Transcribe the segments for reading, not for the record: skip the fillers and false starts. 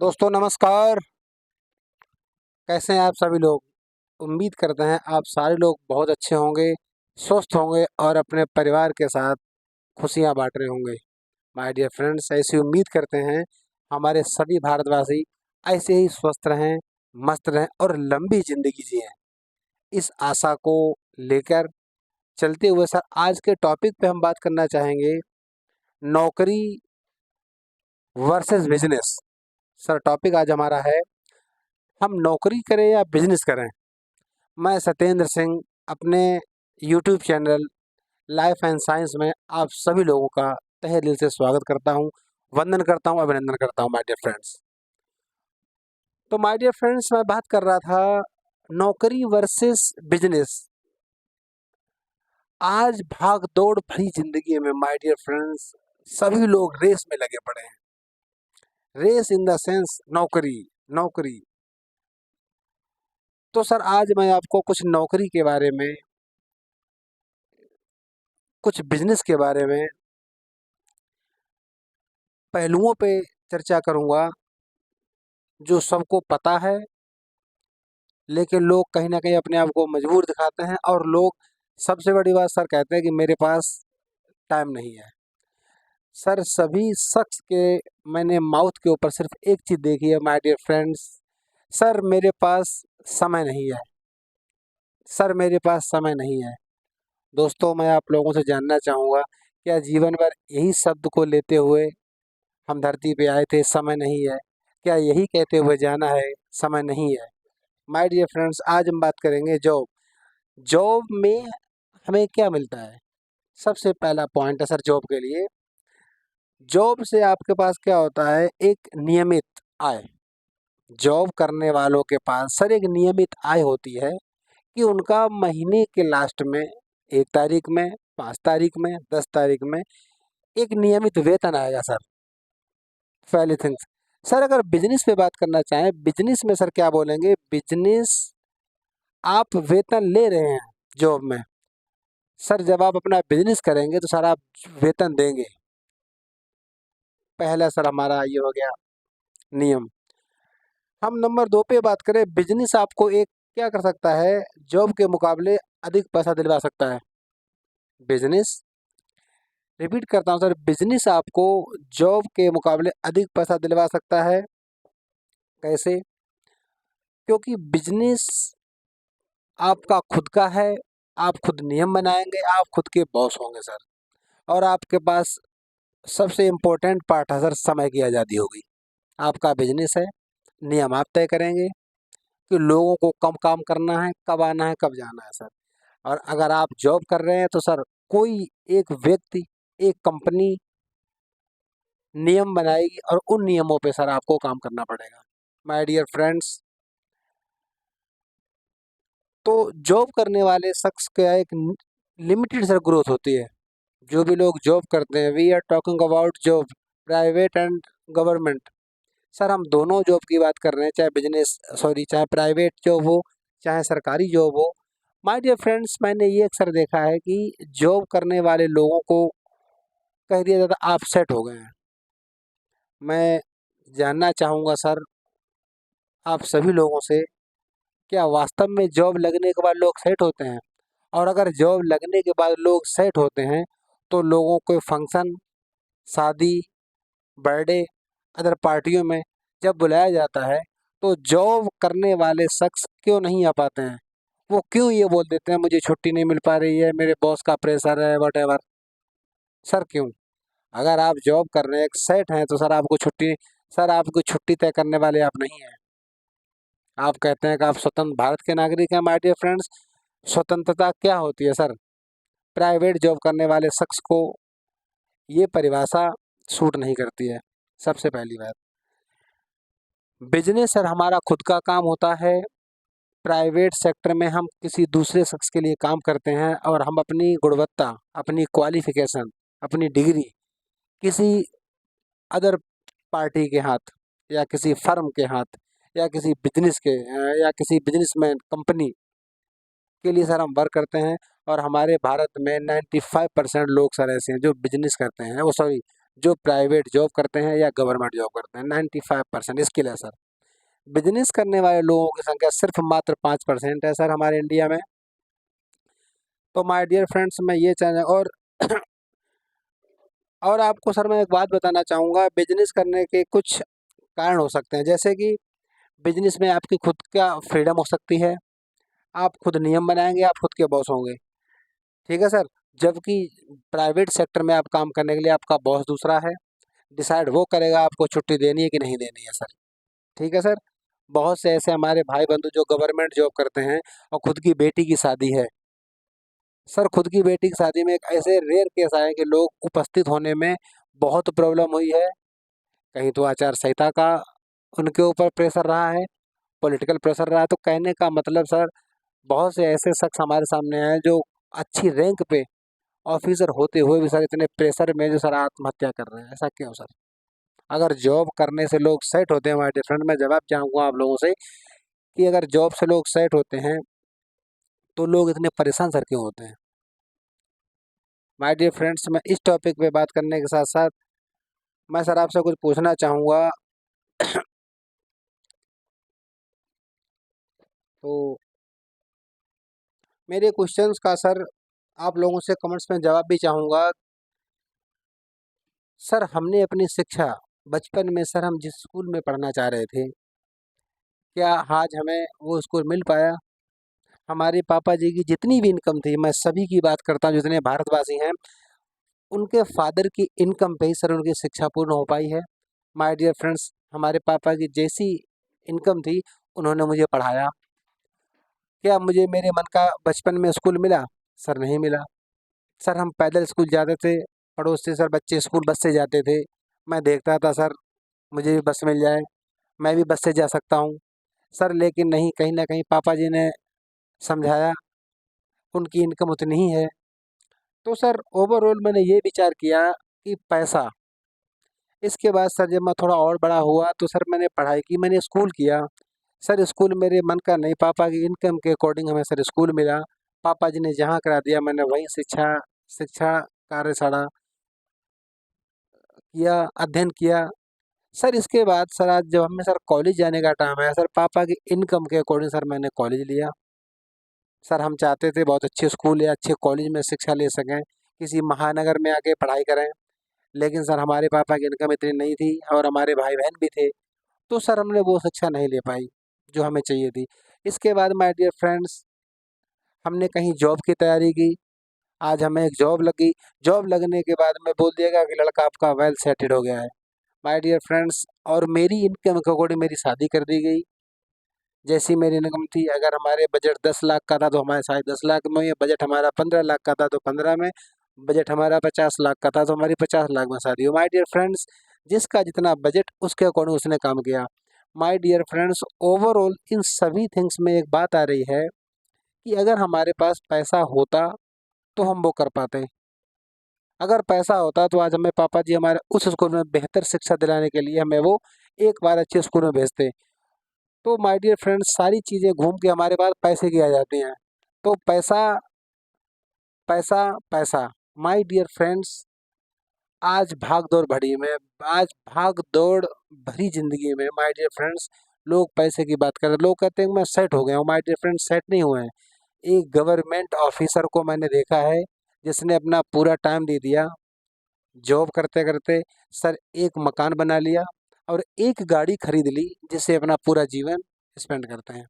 दोस्तों नमस्कार। कैसे हैं आप सभी लोग। उम्मीद करते हैं आप सारे लोग बहुत अच्छे होंगे, स्वस्थ होंगे और अपने परिवार के साथ खुशियां बांट रहे होंगे। माय डियर फ्रेंड्स, ऐसी उम्मीद करते हैं हमारे सभी भारतवासी ऐसे ही स्वस्थ रहें, मस्त रहें और लंबी ज़िंदगी जिएँ। इस आशा को लेकर चलते हुए सर आज के टॉपिक पे हम बात करना चाहेंगे, नौकरी वर्सेस बिज़नेस। सर टॉपिक आज हमारा है, हम नौकरी करें या बिज़नेस करें। मैं सत्येंद्र सिंह अपने YouTube channel life and science में आप सभी लोगों का तहे दिल से स्वागत करता हूं, वंदन करता हूं, अभिनंदन करता हूं माय डियर फ्रेंड्स। तो माय डियर फ्रेंड्स, मैं बात कर रहा था नौकरी वर्सेस बिजनेस। आज भाग दौड़ भरी जिंदगी में माय डियर फ्रेंड्स सभी लोग रेस में लगे पड़े हैं। रेस इन द सेंस नौकरी नौकरी। तो सर आज मैं आपको कुछ नौकरी के बारे में, कुछ बिजनेस के बारे में पहलुओं पे चर्चा करूंगा जो सबको पता है, लेकिन लोग कहीं ना कहीं अपने आप को मजबूर दिखाते हैं। और लोग, सबसे बड़ी बात सर, कहते हैं कि मेरे पास टाइम नहीं है। सर सभी शख्स के मैंने माउथ के ऊपर सिर्फ एक चीज़ देखी है माय डियर फ्रेंड्स, सर मेरे पास समय नहीं है, सर मेरे पास समय नहीं है। दोस्तों मैं आप लोगों से जानना चाहूँगा, क्या जीवन भर यही शब्द को लेते हुए हम धरती पे आए थे, समय नहीं है? क्या यही कहते हुए जाना है, समय नहीं है? माय डियर फ्रेंड्स, आज हम बात करेंगे जॉब। जॉब में हमें क्या मिलता है? सबसे पहला पॉइंट है सर जॉब के लिए, जॉब से आपके पास क्या होता है? एक नियमित आय। जॉब करने वालों के पास सर एक नियमित आय होती है कि उनका महीने के लास्ट में 1 तारीख में, 5 तारीख में, 10 तारीख में एक नियमित वेतन आएगा सर। पहली थिंग्स। सर अगर बिजनेस पे बात करना चाहें, बिजनेस में सर क्या बोलेंगे? बिजनेस, आप वेतन ले रहे हैं जॉब में, सर जब आप अपना बिजनेस करेंगे तो सर आप वेतन देंगे। पहला सर हमारा ये हो गया नियम। हम नंबर 2 पे बात करें, बिजनेस आपको एक क्या कर सकता है? जॉब के मुकाबले अधिक पैसा दिलवा सकता है। बिजनेस, रिपीट करता हूँ सर, बिजनेस आपको जॉब के मुकाबले अधिक पैसा दिलवा सकता है। कैसे? क्योंकि बिजनेस आपका खुद का है, आप खुद नियम बनाएंगे, आप खुद के बॉस होंगे सर। और आपके पास सबसे इम्पोर्टेंट पार्ट है सर, समय की आज़ादी होगी। आपका बिजनेस है, नियम आप तय करेंगे कि लोगों को कम काम करना है, कब आना है, कब जाना है सर। और अगर आप जॉब कर रहे हैं तो सर कोई एक व्यक्ति, एक कंपनी नियम बनाएगी और उन नियमों पे सर आपको काम करना पड़ेगा। माय डियर फ्रेंड्स, तो जॉब करने वाले शख्स का एक लिमिटेड सर ग्रोथ होती है। जो भी लोग जॉब करते हैं, we are talking about job, private and government. Sir हम दोनों जॉब की बात कर रहे हैं, चाहे बिजनेस सॉरी चाहे प्राइवेट जॉब हो, चाहे सरकारी जॉब हो। माय डियर फ्रेंड्स, मैंने ये अक्सर देखा है कि जॉब करने वाले लोगों को कह दिया जाता है आप सेट हो गए हैं। मैं जानना चाहूँगा सर आप सभी लोगों से, क्या वास्तव में जॉब लगने के बाद लोग सेट होते हैं? और अगर जॉब लगने के बाद लोग सेट होते हैं तो लोगों को फंक्शन, शादी, बर्थडे, अदर पार्टियों में जब बुलाया जाता है तो जॉब करने वाले शख्स क्यों नहीं आ पाते हैं? वो क्यों ये बोल देते हैं मुझे छुट्टी नहीं मिल पा रही है, मेरे बॉस का प्रेशर है, व्हाटएवर। सर क्यों? अगर आप जॉब कर रहे हैं, एक सेट हैं, तो सर आपको छुट्टी, सर आपको छुट्टी तय करने वाले आप नहीं हैं। आप कहते हैं कि आप स्वतंत्र भारत के नागरिक हैं। माय डियर फ्रेंड्स, स्वतंत्रता क्या होती है सर? प्राइवेट जॉब करने वाले शख्स को ये परिभाषा सूट नहीं करती है। सबसे पहली बात, बिजनेस सर हमारा खुद का काम होता है। प्राइवेट सेक्टर में हम किसी दूसरे शख्स के लिए काम करते हैं और हम अपनी गुणवत्ता, अपनी क्वालिफिकेशन, अपनी डिग्री किसी अदर पार्टी के हाथ या किसी फर्म के हाथ या किसी बिजनेस के या किसी बिजनेसमैन कंपनी के लिए सर हम वर्क करते हैं। और हमारे भारत में 95% लोग सर ऐसे हैं जो बिजनेस करते हैं, वो सॉरी जो प्राइवेट जॉब करते हैं या गवर्नमेंट जॉब करते हैं, 95% स्किल है सर। बिजनेस करने वाले लोगों की संख्या सिर्फ मात्र 5% है सर हमारे इंडिया में। तो माय डियर फ्रेंड्स, मैं ये चाह और और आपको सर मैं एक बात बताना चाहूँगा, बिजनेस करने के कुछ कारण हो सकते हैं, जैसे कि बिजनेस में आपकी खुद का फ्रीडम हो सकती है, आप खुद नियम बनाएंगे, आप खुद के बॉस होंगे, ठीक है सर। जबकि प्राइवेट सेक्टर में आप काम करने के लिए आपका बॉस दूसरा है, डिसाइड वो करेगा आपको छुट्टी देनी है कि नहीं देनी है सर, ठीक है सर। बहुत से ऐसे हमारे भाई बंधु जो गवर्नमेंट जॉब करते हैं और खुद की बेटी की शादी है सर, खुद की बेटी की शादी में एक ऐसे रेयर केस आए कि लोग उपस्थित होने में बहुत प्रॉब्लम हुई है। कहीं तो आचार संहिता का उनके ऊपर प्रेशर रहा है, पॉलिटिकल प्रेशर रहा है। तो कहने का मतलब सर, बहुत से ऐसे शख्स हमारे सामने आए जो अच्छी रैंक पे ऑफिसर होते हुए भी सर इतने प्रेशर में जो सर आत्महत्या कर रहे हैं, ऐसा क्यों सर? अगर जॉब करने से लोग सेट होते हैं हमारे डिफरेंट, मैं जवाब चाहूँगा आप लोगों से कि अगर जॉब से लोग सेट होते हैं तो लोग इतने परेशान सर क्यों होते हैं? माय डियर फ्रेंड्स, मैं इस टॉपिक पे बात करने के साथ साथ मैं सर आपसे कुछ पूछना चाहूँगा। तो मेरे क्वेश्चंस का सर आप लोगों से कमेंट्स में जवाब भी चाहूँगा। सर, हमने अपनी शिक्षा बचपन में सर हम जिस स्कूल में पढ़ना चाह रहे थे, क्या आज हमें वो स्कूल मिल पाया? हमारे पापा जी की जितनी भी इनकम थी, मैं सभी की बात करता हूँ जितने भारतवासी हैं, उनके फादर की इनकम पे ही सर उनकी शिक्षा पूर्ण हो पाई है। माय डियर फ्रेंड्स, हमारे पापा की जैसी इनकम थी, उन्होंने मुझे पढ़ाया। क्या मुझे मेरे मन का बचपन में स्कूल मिला? सर नहीं मिला। सर हम पैदल स्कूल जाते थे, पड़ोस से सर बच्चे स्कूल बस से जाते थे। मैं देखता था सर मुझे भी बस मिल जाए, मैं भी बस से जा सकता हूँ। सर लेकिन नहीं, कहीं न कहीं पापा जी ने समझाया, उनकी इनकम उतनी ही है। तो सर ओवरऑल मैंने ये विचार किया कि पैसा, इसके बाद सर जब मैं थोड़ा और बड़ा हुआ तो सर मैंने पढ़ाई की, मैंने स्कूल किया। सर स्कूल मेरे मन का नहीं, पापा की इनकम के अकॉर्डिंग हमें सर स्कूल मिला। पापा जी ने जहाँ करा दिया मैंने वहीं शिक्षा शिक्षा कार्यशाला किया, अध्ययन किया। सर इसके बाद सर आज जब हमें सर कॉलेज जाने का टाइम आया, सर पापा की इनकम के अकॉर्डिंग सर मैंने कॉलेज लिया। सर हम चाहते थे बहुत अच्छे स्कूल या अच्छे कॉलेज में शिक्षा ले सकें, किसी महानगर में आके पढ़ाई करें। लेकिन सर हमारे पापा की इनकम इतनी नहीं थी और हमारे भाई बहन भी थे, तो सर हमने वो शिक्षा नहीं ले पाई जो हमें चाहिए थी। इसके बाद माय डियर फ्रेंड्स, हमने कहीं जॉब की तैयारी की, आज हमें एक जॉब लगी। जॉब लगने के बाद में बोल दिया गया कि लड़का आपका वेल सेटल्ड हो गया है। माय डियर फ्रेंड्स, और मेरी इनकम के अकॉर्डिंग मेरी शादी कर दी गई। जैसी मेरी इनकम थी, अगर हमारे बजट 10 लाख का था तो हमारे साथ 10 लाख में हुई, बजट हमारा 15 लाख का था तो 15 में, बजट हमारा 50 लाख का था तो हमारी 50 लाख में शादी हुई। माय डियर फ्रेंड्स, जिसका जितना बजट उसके अकॉर्डिंग उसने काम किया। My dear friends, overall in सभी थिंग्स में एक बात आ रही है कि अगर हमारे पास पैसा होता तो हम वो कर पाते। अगर पैसा होता तो आज हमें पापा जी हमारे उस स्कूल में बेहतर शिक्षा दिलाने के लिए हमें वो एक बार अच्छे स्कूल में भेजते। तो माय डियर फ्रेंड्स, सारी चीज़ें घूम के हमारे पास पैसे की आ जाती हैं। तो पैसा पैसा पैसा, माय डियर फ्रेंड्स, आज भाग दौड़ भरी में, आज भाग दौड़ भरी जिंदगी में माय डियर फ्रेंड्स, लोग पैसे की बात कर रहे हैं। लोग कहते हैं कि मैं सेट हो गया हूँ, माय डियर फ्रेंड्स सेट नहीं हुए हैं। एक गवर्नमेंट ऑफिसर को मैंने देखा है जिसने अपना पूरा टाइम दे दिया जॉब करते करते, सर एक मकान बना लिया और एक गाड़ी खरीद ली जिससे अपना पूरा जीवन स्पेंड करते हैं।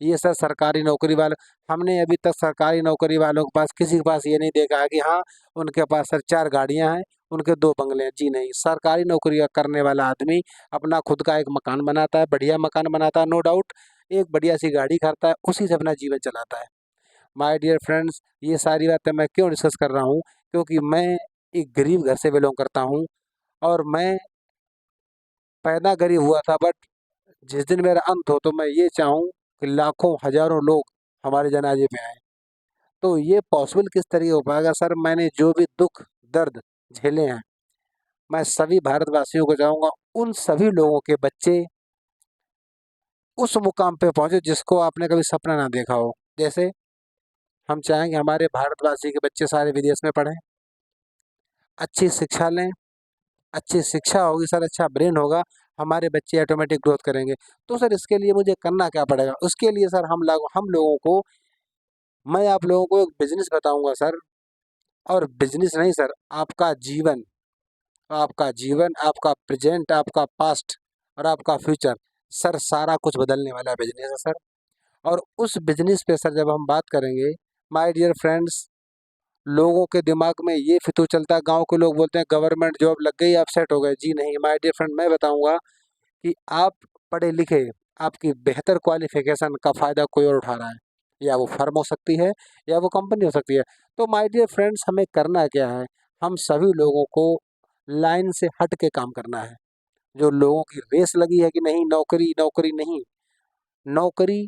ये सर सरकारी नौकरी वाले, हमने अभी तक सरकारी नौकरी वालों के पास किसी के पास ये नहीं देखा है कि हाँ उनके पास सर 4 गाड़ियाँ हैं, उनके 2 बंगले हैं। जी नहीं, सरकारी नौकरी करने वाला आदमी अपना खुद का एक मकान बनाता है, बढ़िया मकान बनाता है, नो डाउट, एक बढ़िया सी गाड़ी करता है, उसी से अपना जीवन चलाता है। माय डियर फ्रेंड्स, ये सारी बातें मैं क्यों डिस्कस कर रहा हूँ? क्योंकि मैं एक गरीब घर से बिलोंग करता हूँ और मैं पैदा गरीब हुआ था, बट जिस दिन मेरा अंत हो तो मैं ये चाहूँ कि लाखों हजारों लोग हमारे जनाजे पे आए। तो ये पॉसिबल किस तरीके हो पाएगा सर? मैंने जो भी दुख दर्द झेले हैं, मैं सभी भारतवासियों को चाहूँगा उन सभी लोगों के बच्चे उस मुकाम पे पहुँचे जिसको आपने कभी सपना ना देखा हो। जैसे हम चाहेंगे हमारे भारतवासी के बच्चे सारे विदेश में पढ़ें, अच्छी शिक्षा लें, अच्छी शिक्षा होगी सर, अच्छा ब्रेन होगा, हमारे बच्चे ऑटोमेटिक ग्रोथ करेंगे। तो सर इसके लिए मुझे करना क्या पड़ेगा? उसके लिए सर हम लोगों को, मैं आप लोगों को एक बिज़नेस बताऊँगा सर, और बिज़नेस नहीं सर, आपका जीवन, आपका प्रेज़ेंट, आपका पास्ट और आपका फ्यूचर, सर सारा कुछ बदलने वाला बिज़नेस है सर। और उस बिज़नेस पे सर जब हम बात करेंगे, माय डियर फ्रेंड्स, लोगों के दिमाग में ये फितूर चलता है, गाँव के लोग बोलते हैं गवर्नमेंट जॉब लग गई आप सेट हो गए। जी नहीं माय डियर फ्रेंड, मैं बताऊँगा कि आप पढ़े लिखे, आपकी बेहतर क्वालिफ़िकेशन का फ़ायदा कोई और उठा रहा है, या वो फर्म हो सकती है या वो कंपनी हो सकती है। तो माय डियर फ्रेंड्स, हमें करना क्या है? हम सभी लोगों को लाइन से हट के काम करना है। जो लोगों की रेस लगी है कि नहीं नौकरी, नौकरी नहीं, नौकरी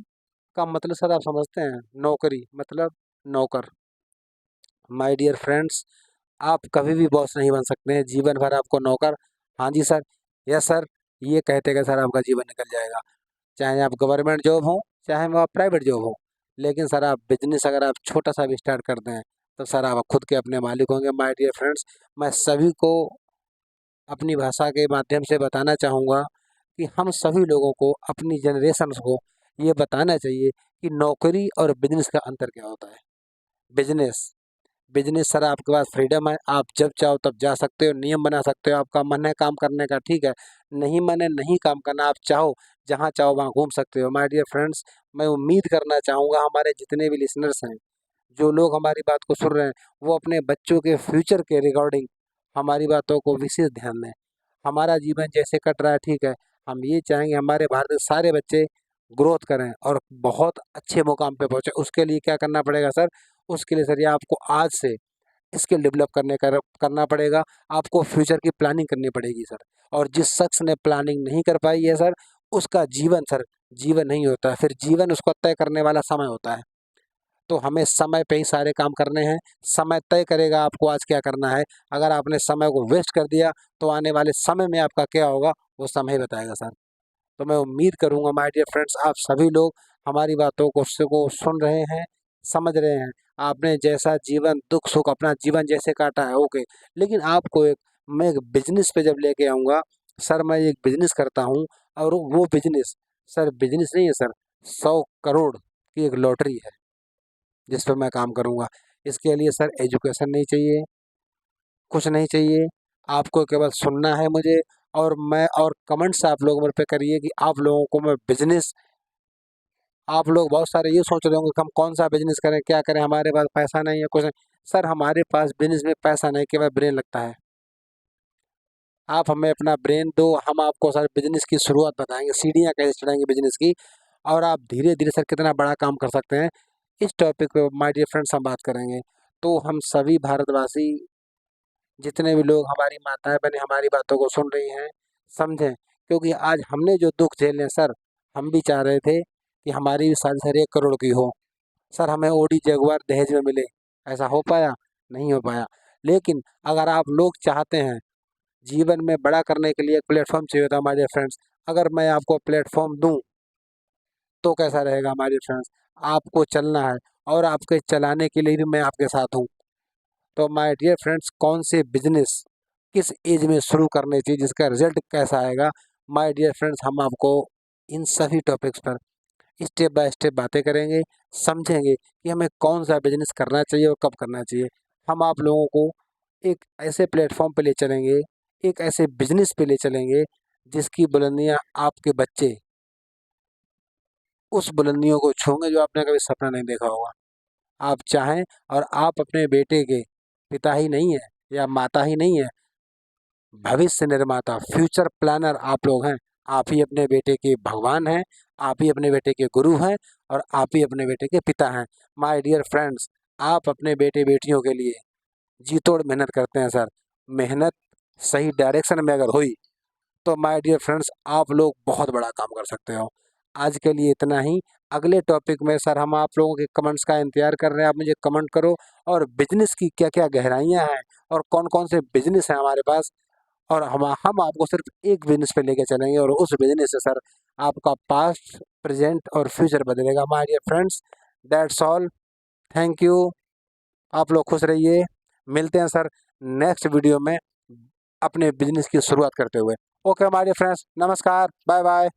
का मतलब सर आप समझते हैं? नौकरी मतलब नौकर। माय डियर फ्रेंड्स, आप कभी भी बॉस नहीं बन सकते हैं, जीवन भर आपको नौकर। हाँ जी सर, यस सर, ये कहते सर आपका जीवन निकल जाएगा। चाहे आप गवर्नमेंट जॉब हो, चाहे वो आप प्राइवेट जॉब हो। लेकिन सर आप बिज़नेस अगर आप छोटा-सा भी स्टार्ट कर दें, तो सर आप खुद के अपने मालिक होंगे। माय डियर फ्रेंड्स, मैं सभी को अपनी भाषा के माध्यम से बताना चाहूँगा कि हम सभी लोगों को, अपनी जनरेशन्स को ये बताना चाहिए कि नौकरी और बिज़नेस का अंतर क्या होता है। बिज़नेस बिज़नेस सर आपके पास फ्रीडम है, आप जब चाहो तब जा सकते हो, नियम बना सकते हो, आपका मन है काम करने का ठीक है, नहीं मन है नहीं काम करना, आप चाहो जहाँ चाहो वहाँ घूम सकते हो। माय डियर फ्रेंड्स, मैं उम्मीद करना चाहूँगा हमारे जितने भी लिसनर्स हैं, जो लोग हमारी बात को सुन रहे हैं, वो अपने बच्चों के फ्यूचर के रिगार्डिंग हमारी बातों को विशेष ध्यान दें। हमारा जीवन जैसे कट रहा है ठीक है, हम ये चाहेंगे हमारे भारत के सारे बच्चे ग्रोथ करें और बहुत अच्छे मुकाम पे पहुँचे। उसके लिए क्या करना पड़ेगा सर? उसके लिए सर ये आपको आज से स्किल डेवलप करना पड़ेगा, आपको फ्यूचर की प्लानिंग करनी पड़ेगी सर। और जिस शख्स ने प्लानिंग नहीं कर पाई है सर, उसका जीवन सर जीवन नहीं होता है, फिर जीवन उसको तय करने वाला समय होता है। तो हमें समय पे ही सारे काम करने हैं, समय तय करेगा आपको आज क्या करना है। अगर आपने समय को वेस्ट कर दिया, तो आने वाले समय में आपका क्या होगा, वो समय ही बताएगा सर। तो मैं उम्मीद करूँगा माय डियर फ्रेंड्स, आप सभी लोग हमारी बातों को सुन रहे हैं, समझ रहे हैं। आपने जैसा जीवन दुख-सुख अपना जीवन जैसे काटा है ओके, लेकिन आपको मैं एक बिज़नेस पे जब लेके आऊँगा, सर मैं एक बिज़नेस करता हूँ और वो बिज़नेस सर बिज़नेस नहीं है सर, 100 करोड़ की एक लॉटरी है, जिस पे मैं काम करूँगा। इसके लिए सर एजुकेशन नहीं चाहिए, कुछ नहीं चाहिए, आपको केवल सुनना है मुझे, और कमेंट्स आप लोग मेरे पे करिए कि आप लोगों को मैं बिज़नेस, आप लोग बहुत सारे ये सोच रहे होंगे कि हम कौन-सा बिज़नेस करें, क्या करें, हमारे पास पैसा नहीं है, कुछ नहीं। सर हमारे पास बिज़नेस में पैसा नहीं, केवल ब्रेन लगता है। आप हमें अपना ब्रेन दो, हम आपको सर बिज़नेस की शुरुआत बताएँगे, सीढ़ियाँ कैसे चढ़ेंगे बिज़नेस की, और आप धीरे-धीरे सर कितना बड़ा काम कर सकते हैं, इस टॉपिक पे माय डियर फ्रेंड्स हम बात करेंगे। तो हम सभी भारतवासी, जितने भी लोग, हमारी माताएँ-बहनें हमारी बातों को सुन रही हैं, समझें, क्योंकि आज हमने जो दुःख झेले हैं सर, हम भी चाह रहे थे कि हमारी भी शादी सर 1 करोड़ की हो। सर हमें ऑडी जगुआर दहेज में मिले, ऐसा हो पाया? नहीं हो पाया। लेकिन अगर आप लोग चाहते हैं, जीवन में बड़ा करने के लिए एक प्लेटफ़ॉर्म चाहिए होता है माय डियर फ्रेंड्स, अगर मैं आपको प्लेटफ़ॉर्म दूँ, तो कैसा रहेगा माय डियर फ्रेंड्स? आपको चलना है और आपके चलाने के लिए भी मैं आपके साथ हूँ। तो माय डियर फ्रेंड्स, कौन से बिज़नेस किस एज में शुरू करने चाहिए, जिसका रिज़ल्ट कैसा आएगा? माय डियर फ्रेंड्स, हम आपको इन सभी टॉपिक्स पर स्टेप बाय स्टेप बातें करेंगे, समझेंगे कि हमें कौन-सा बिज़नेस करना चाहिए और कब करना चाहिए। हम आप लोगों को एक ऐसे प्लेटफ़ॉर्म पे ले चलेंगे, एक ऐसे बिज़नेस पे ले चलेंगे, जिसकी बुलंदियाँ आपके बच्चे उस बुलंदियों को छूएँगे जो आपने कभी सपना नहीं देखा होगा। आप चाहें, और आप अपने बेटे के पिता ही नहीं हैं या माता ही नहीं हैं, भविष्य निर्माता, फ्यूचर प्लानर आप लोग हैं। आप ही अपने बेटे के भगवान हैं, आप ही अपने बेटे के गुरु हैं, और आप ही अपने बेटे के पिता हैं। माय डियर फ्रेंड्स, आप अपने बेटे-बेटियों के लिए जी-तोड़ मेहनत करते हैं सर। मेहनत सही डायरेक्शन में अगर हुई, तो माय डियर फ्रेंड्स आप लोग बहुत बड़ा काम कर सकते हो। आज के लिए इतना ही। अगले टॉपिक में सर हम आप लोगों के कमेंट्स का इंतज़ार कर रहे हैं। आप मुझे कमेंट करो, और बिज़नेस की क्या-क्या गहराइयाँ हैं, और कौन-कौन से बिज़नेस हैं हमारे पास, और हम आपको सिर्फ एक बिज़नेस पे लेके चलेंगे, और उस बिज़नेस से सर आपका पास्ट, प्रेज़ेंट और फ्यूचर बदलेगा। My dear friends, that's all. Thank you. आप लोग खुश रहिए। मिलते हैं सर नेक्स्ट वीडियो में। अपने बिजनेस की शुरुआत करते हुए। ओके हमारे फ्रेंड्स, नमस्कार, बाय बाय।